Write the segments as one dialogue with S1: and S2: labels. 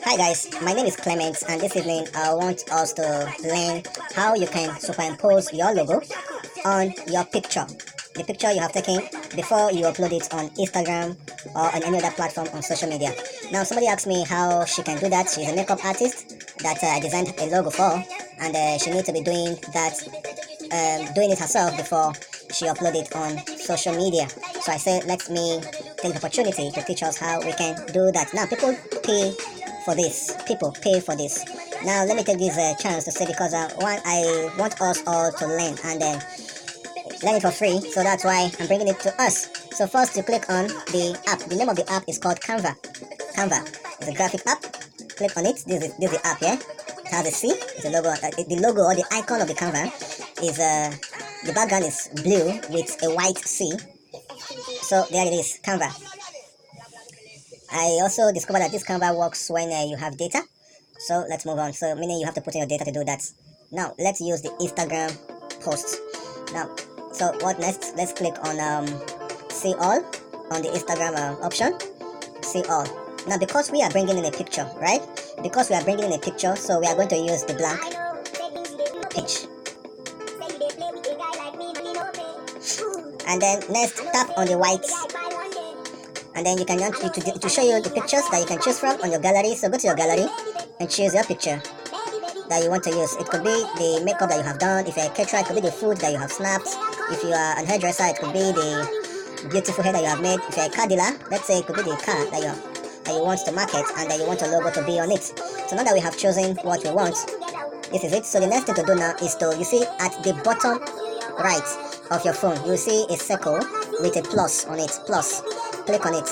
S1: Hi guys, my name is Clement, and this evening I want us to learn how you can superimpose your logo on your picture. The picture you have taken before you upload it on Instagram or on any other platform on social media. Now somebody asked me how she can do that. She's a makeup artist that I designed a logo for, and she needs to be doing that, doing it herself before she upload it on social media. So I said, let me take the opportunity to teach us how we can do that. Now people pay for this. People pay for this. Now let me take this chance to say, because one, I want us all to learn and learn it for free. So that's why I'm bringing it to us. So first you click on the app. The name of the app is called Canva. Canva is a graphic app. Click on it. This is the app here. It has a C. It's a logo. The logo or the icon of the Canva is the background is blue with a white C. So there it is, Canva. I also discovered that this Canva works when you have data. So let's move on. So meaning you have to put in your data to do that. Now let's use the Instagram post. Now, so what next? Let's click on see all on the Instagram option. See all. Now because we are bringing in a picture, right? Because we are bringing in a picture, so we are going to use the blank page. And then next, tap on the white, and then you can to show you the pictures that you can choose from on your gallery. So go to your gallery and choose your picture that you want to use. It could be the makeup that you have done. If you're a caterer, it could be the food that you have snapped. If you are a hairdresser, it could be the beautiful hair that you have made. If you're a car dealer, let's say it could be the car that you want to market and that you want your logo to be on it. So now that we have chosen what we want, this is it. So the next thing to do now is to, you see at the bottom right of your phone, you see a circle with a plus on it. Plus, click on it.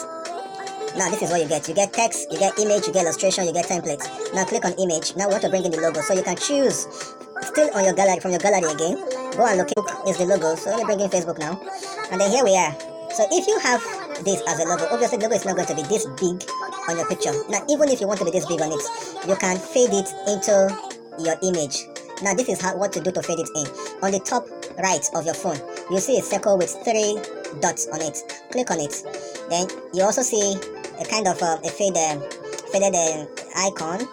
S1: Now this is what you get. You get text, you get image, you get illustration, you get template. Now click on image. Now we want to bring in the logo, so you can choose still on your gallery, from your gallery again. Go and look is the logo. So let me bring in Facebook now, and then here we are. So if you have this as a logo, obviously the logo is not going to be this big on your picture. Now even if you want to be this big on it, you can fade it into your image. Now this is what to do to fade it in. On the top right of your phone, you see a circle with 3 dots on it. Click on it. Then you also see a kind of a faded icon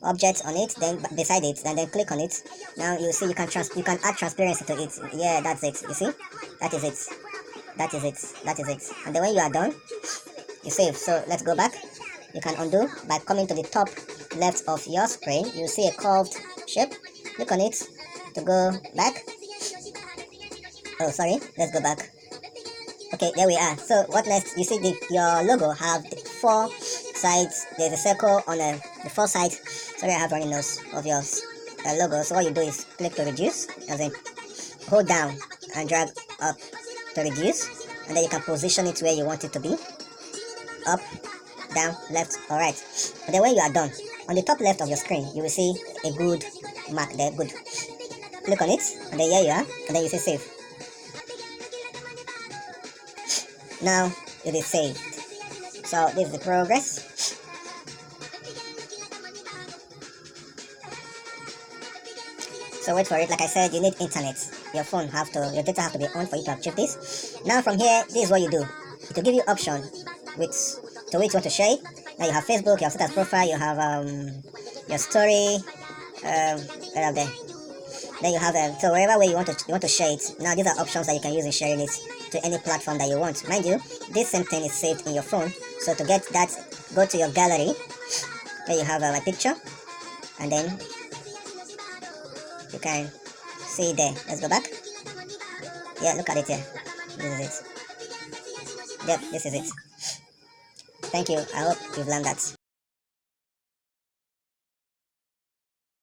S1: object on it. Then beside it, and then click on it. Now you see you can add transparency to it. Yeah, that's it. You see, that is it. That is it. That is it. And then when you are done, you save. So let's go back. You can undo by coming to the top left of your screen. You see a curved shape. Click on it to go back. Oh, sorry. Let's go back. Okay, there we are. So what next? You see your logo have 4 sides. There's a circle on the 4 sides. Sorry, I have running nose of your logo. So what you do is click to reduce, as in hold down and drag up to reduce, and then you can position it where you want it to be. Up, down, left, or right. And then when you are done, on the top left of your screen, you will see a good mark there. Good. Click on it, and then here you are, and then you say save. Now it is saved. So this is the progress. So wait for it. Like I said, you need internet. Your data have to be on for you to achieve this. Now from here, this is what you do. It will give you option to which you want to share it. Now you have Facebook, you have status profile, you have your story, right up there. Then you have so wherever way you want to share it. Now these are options that you can use in sharing it to any platform that you want. Mind you, this same thing is saved in your phone. So to get that, go to your gallery where you have my picture, and then you can see there. Let's go back. Yeah, look at it here. This is it. Yep, this is it. Thank you. I hope you've learned that.